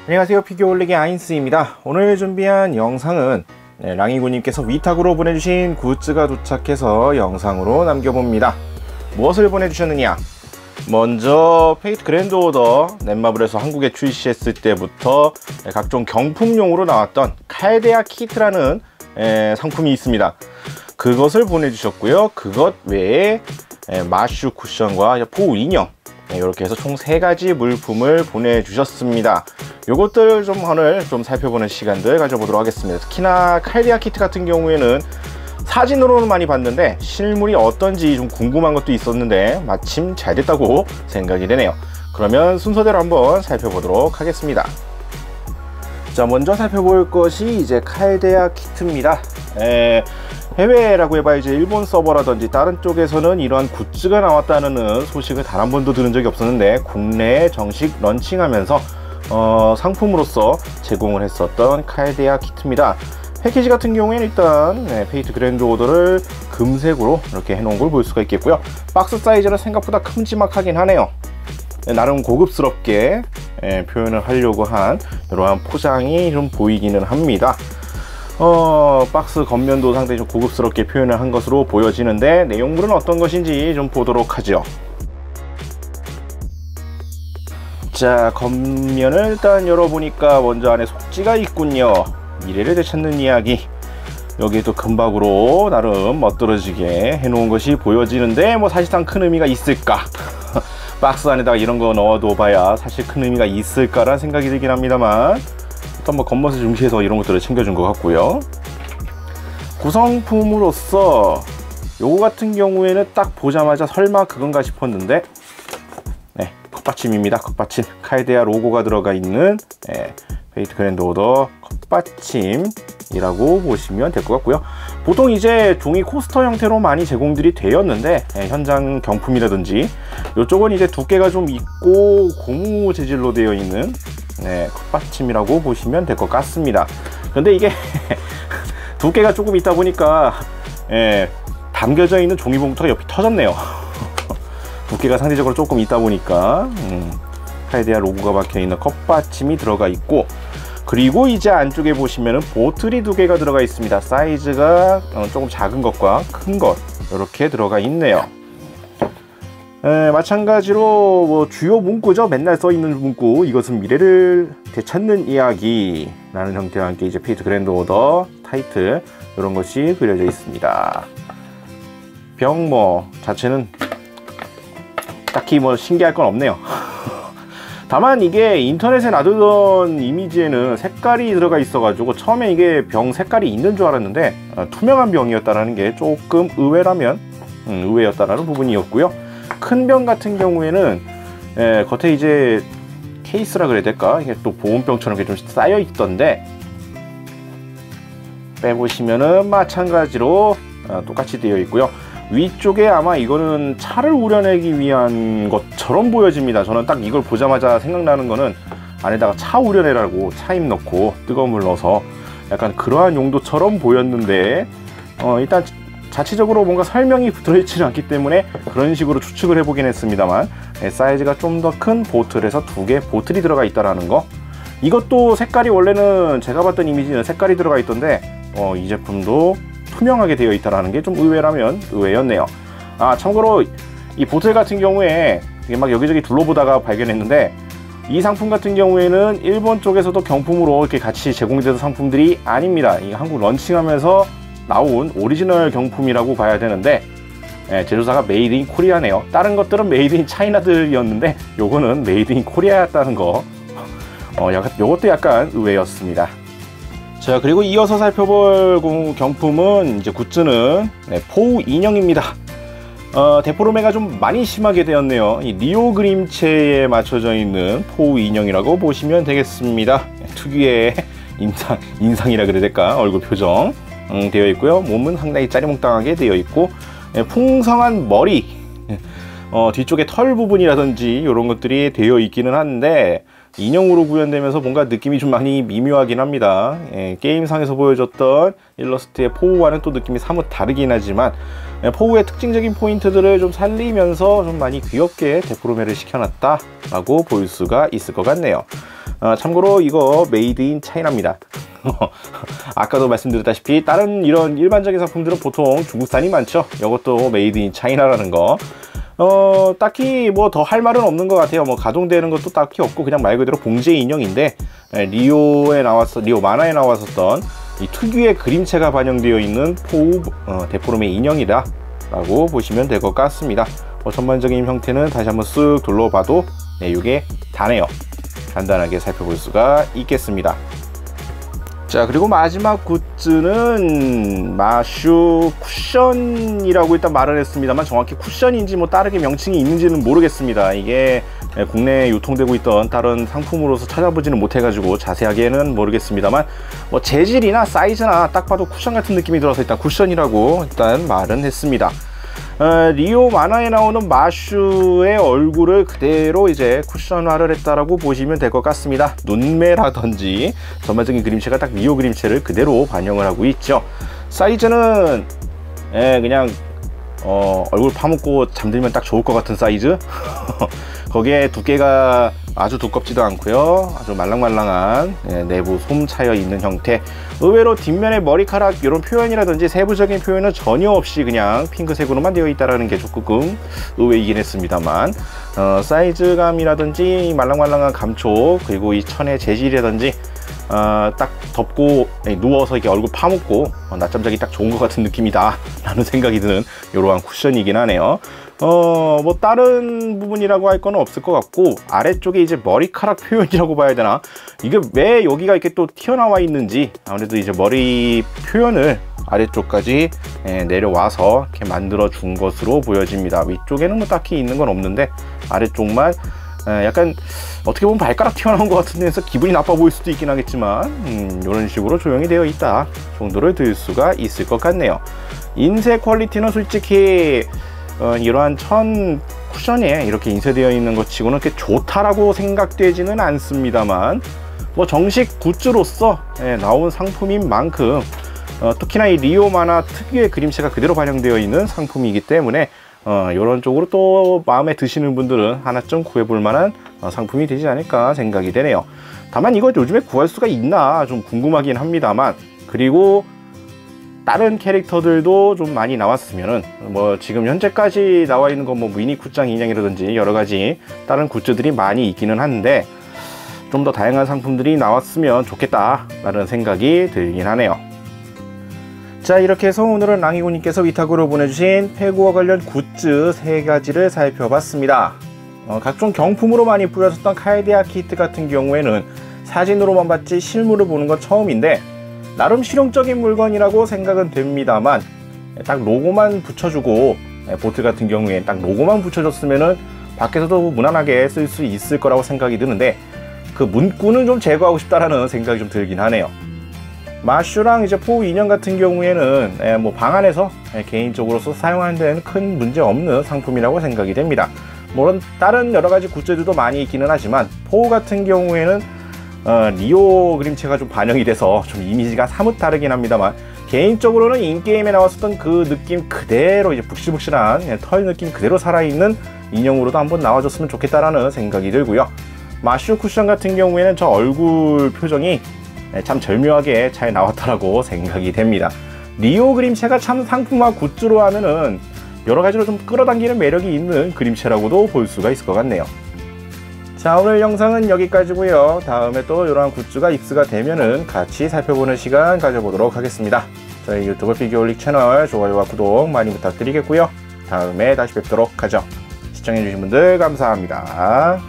안녕하세요, 피규어올리기 아인스입니다. 오늘 준비한 영상은 랑이구님께서 위탁으로 보내주신 굿즈가 도착해서 영상으로 남겨봅니다. 무엇을 보내주셨느냐, 먼저 페이트 그랜드 오더 넷마블에서 한국에 출시했을 때부터 각종 경품용으로 나왔던 칼데아 키트라는 상품이 있습니다. 그것을 보내주셨고요. 그것 외에 마슈 쿠션과 포우 인형, 이렇게 해서 총 3가지 물품을 보내주셨습니다. 요것들 좀 오늘 좀 살펴보는 시간들 가져보도록 하겠습니다. 특히나 칼데아 키트 같은 경우에는 사진으로는 많이 봤는데 실물이 어떤지 좀 궁금한 것도 있었는데 마침 잘 됐다고 생각이 되네요. 그러면 순서대로 한번 살펴보도록 하겠습니다. 자, 먼저 살펴볼 것이 이제 칼데아 키트입니다. 해외라고 해봐 이제 일본 서버라든지 다른 쪽에서는 이러한 굿즈가 나왔다는 소식을 단 한 번도 들은 적이 없었는데, 국내에 정식 런칭하면서 상품으로서 제공을 했었던 칼데아 키트입니다. 패키지 같은 경우에는 일단 페이트 그랜드 오더를 금색으로 이렇게 해놓은 걸 볼 수가 있겠고요. 박스 사이즈는 생각보다 큼지막하긴 하네요. 나름 고급스럽게 표현을 하려고 한 이러한 포장이 좀 보이기는 합니다. 박스 겉면도 상당히 좀 고급스럽게 표현을 한 것으로 보여지는데, 내용물은 어떤 것인지 좀 보도록 하죠. 자, 겉면을 일단 열어보니까 먼저 안에 속지가 있군요. 미래를 되찾는 이야기. 여기도 금박으로 나름 멋들어지게 해놓은 것이 보여지는데, 뭐 사실상 큰 의미가 있을까? 박스 안에다가 이런 거 넣어둬 봐야 사실 큰 의미가 있을까라는 생각이 들긴 합니다만, 일단 뭐 겉멋을 중시해서 이런 것들을 챙겨준 것 같고요. 구성품으로서 요거 같은 경우에는 딱 보자마자 설마 그건가 싶었는데, 컵받침입니다. 컵받침. 칼데아 로고가 들어가 있는 페이트 그랜드 오더 컵받침이라고 보시면 될 것 같고요. 보통 이제 종이 코스터 형태로 많이 제공들이 되었는데, 현장 경품이라든지 이쪽은 이제 두께가 좀 있고 고무 재질로 되어 있는 컵받침이라고 보시면 될 것 같습니다. 근데 이게 두께가 조금 있다 보니까 담겨져 있는 종이봉투가 옆이 터졌네요. 두께가 상대적으로 조금 있다 보니까 칼데아 로고가 박혀있는 컵받침이 들어가 있고, 그리고 이제 안쪽에 보시면은 보틀이 2개가 들어가 있습니다. 사이즈가 조금 작은 것과 큰 것 이렇게 들어가 있네요. 마찬가지로 뭐 주요 문구죠. 맨날 써있는 문구. 이것은 미래를 되찾는 이야기 라는 형태와 함께 이제 페이트 그랜드 오더 타이틀 이런 것이 그려져 있습니다. 병모 자체는 딱히 뭐 신기할 건 없네요. 다만 이게 인터넷에 놔두던 이미지에는 색깔이 들어가 있어 가지고 처음에 이게 병 색깔이 있는 줄 알았는데 투명한 병이었다는 게 조금 의외였다라는 부분이었고요. 큰 병 같은 경우에는 겉에 이제 케이스라 그래야 될까, 이게 또 보온병처럼 이렇게 좀 쌓여 있던데, 빼보시면은 마찬가지로 똑같이 되어 있고요. 위쪽에 아마 이거는 차를 우려내기 위한 것처럼 보여집니다. 저는 딱 이걸 보자마자 생각나는 거는 안에다가 차 우려내라고 차임 넣고 뜨거운 물 넣어서 약간 그러한 용도처럼 보였는데, 일단 자체적으로 뭔가 설명이 들어있지는 않기 때문에 그런 식으로 추측을 해보긴 했습니다만, 사이즈가 좀 더 큰 보틀에서 2개 보틀이 들어가 있다는 거. 이것도 색깔이 원래는 제가 봤던 이미지는 색깔이 들어가 있던데, 이 제품도 투명하게 되어 있다는 게 좀 의외라면 의외였네요. 참고로 이 보틀 같은 경우에 막 여기저기 둘러보다가 발견했는데, 이 상품 같은 경우에는 일본 쪽에서도 경품으로 이렇게 같이 제공되는 상품들이 아닙니다. 이 한국 런칭하면서 나온 오리지널 경품이라고 봐야 되는데, 제조사가 메이드 인 코리아네요. 다른 것들은 메이드 인 차이나들이었는데 요거는 메이드 인 코리아였다는 거, 요것도 약간 의외였습니다. 자, 그리고 이어서 살펴볼 경품은 이제 굿즈는 포우 인형입니다. 데포르메가 좀 많이 심하게 되었네요. 이 리오 그림체에 맞춰져 있는 포우 인형이라고 보시면 되겠습니다. 특유의 인상이라 그래야 될까, 얼굴 표정 되어 있고요. 몸은 상당히 짜리몽땅하게 되어 있고, 풍성한 머리, 뒤쪽에 털 부분이라든지 이런 것들이 되어 있기는 한데, 인형으로 구현되면서 뭔가 느낌이 좀 많이 미묘하긴 합니다. 게임상에서 보여줬던 일러스트의 포우와는 또 느낌이 사뭇 다르긴 하지만, 포우의 특징적인 포인트들을 좀 살리면서 좀 많이 귀엽게 데포르메를 시켜놨다 라고 볼 수가 있을 것 같네요. 참고로 이거 메이드 인 차이나입니다. 아까도 말씀드렸다시피 다른 이런 일반적인 상품들은 보통 중국산이 많죠. 이것도 메이드 인 차이나라는 거. 딱히 뭐 더 할 말은 없는 것 같아요. 뭐 가동되는 것도 딱히 없고 그냥 말 그대로 봉제 인형인데, 리오 만화에 나왔었던 이 특유의 그림체가 반영되어 있는 포우 데포름의 인형이다 라고 보시면 될 것 같습니다. 전반적인 형태는 다시 한번 쓱 둘러봐도 이게 다네요. 간단하게 살펴볼 수가 있겠습니다. 자, 그리고 마지막 굿즈는 마슈 쿠션이라고 일단 말을 했습니다만, 정확히 쿠션인지 뭐 다르게 명칭이 있는지는 모르겠습니다. 이게 국내에 유통되고 있던 다른 상품으로서 찾아보지는 못해가지고 자세하게는 모르겠습니다만, 뭐 재질이나 사이즈나 딱 봐도 쿠션 같은 느낌이 들어서 일단 쿠션이라고 일단 말은 했습니다. 리오 만화에 나오는 마슈의 얼굴을 그대로 이제 쿠션화를 했다라고 보시면 될 것 같습니다. 눈매라든지 전반적인 그림체가 딱 리오 그림체를 그대로 반영을 하고 있죠. 사이즈는 그냥 얼굴 파묻고 잠들면 딱 좋을 것 같은 사이즈. 거기에 두께가 아주 두껍지도 않고요, 아주 말랑말랑한 내부 솜 차여 있는 형태. 의외로 뒷면에 머리카락 이런 표현이라든지 세부적인 표현은 전혀 없이 그냥 핑크색으로만 되어 있다는 게 조금 의외이긴 했습니다만, 사이즈감이라든지 말랑말랑한 감촉, 그리고 이 천의 재질이라든지 딱 덮고 누워서 이렇게 얼굴 파묻고 낮잠 자기 딱 좋은 것 같은 느낌이다 라는 생각이 드는 이러한 쿠션이긴 하네요. 뭐 다른 부분이라고 할 거는 없을 것 같고, 아래쪽에 이제 머리카락 표현이라고 봐야 되나, 이게 왜 여기가 이렇게 또 튀어나와 있는지, 아무래도 이제 머리 표현을 아래쪽까지 내려와서 이렇게 만들어 준 것으로 보여집니다. 위쪽에는 뭐 딱히 있는 건 없는데 아래쪽만 약간 어떻게 보면 발가락 튀어나온 것 같은 데서 기분이 나빠 보일 수도 있긴 하겠지만, 이런 식으로 조형이 되어 있다 정도를 들 수가 있을 것 같네요. 인쇄 퀄리티는 솔직히 이러한 천 쿠션에 이렇게 인쇄되어 있는 것 치고는 그렇게 좋다라고 생각되지는 않습니다만, 뭐 정식 굿즈로서 나온 상품인 만큼, 특히나 이 리오 만화 특유의 그림체가 그대로 반영되어 있는 상품이기 때문에 이런 쪽으로 또 마음에 드시는 분들은 하나쯤 구해볼 만한 상품이 되지 않을까 생각이 되네요. 다만 이거 요즘에 구할 수가 있나 좀 궁금하긴 합니다만, 그리고 다른 캐릭터들도 좀 많이 나왔으면은, 뭐 지금 현재까지 나와 있는 건 뭐 미니 쿠짱 인형이라든지 여러 가지 다른 굿즈들이 많이 있기는 한데, 좀 더 다양한 상품들이 나왔으면 좋겠다 라는 생각이 들긴 하네요. 자, 이렇게 해서 오늘은 랑이고님께서 위탁으로 보내주신 페구와 관련 굿즈 3가지를 살펴봤습니다. 각종 경품으로 많이 뿌려졌던 카이데아 키트 같은 경우에는 사진으로만 봤지 실물을 보는 건 처음인데, 나름 실용적인 물건이라고 생각은 됩니다만, 딱 로고만 붙여주고, 보트 같은 경우에 딱 로고만 붙여줬으면은 밖에서도 무난하게 쓸 수 있을 거라고 생각이 드는데, 그 문구는 좀 제거하고 싶다라는 생각이 좀 들긴 하네요. 마슈랑 이제 포우 인형 같은 경우에는 뭐 방 안에서 개인적으로서 사용하는 데는 큰 문제 없는 상품이라고 생각이 됩니다. 물론 다른 여러 가지 굿즈들도 많이 있기는 하지만, 포우 같은 경우에는 리오 그림체가 좀 반영이 돼서 좀 이미지가 사뭇 다르긴 합니다만, 개인적으로는 인게임에 나왔었던 그 느낌 그대로, 이제 북실북실한 털 느낌 그대로 살아있는 인형으로도 한번 나와줬으면 좋겠다라는 생각이 들고요. 마슈 쿠션 같은 경우에는 저 얼굴 표정이 참 절묘하게 잘 나왔다라고 생각이 됩니다. 리오 그림체가 참 상품화 굿즈로 하면은 여러 가지로 좀 끌어당기는 매력이 있는 그림체라고도 볼 수가 있을 것 같네요. 자, 오늘 영상은 여기까지고요. 다음에 또 이러한 굿즈가 입수가 되면은 같이 살펴보는 시간 가져보도록 하겠습니다. 저희 유튜브 피규어홀릭 채널 좋아요와 구독 많이 부탁드리겠고요. 다음에 다시 뵙도록 하죠. 시청해주신 분들 감사합니다.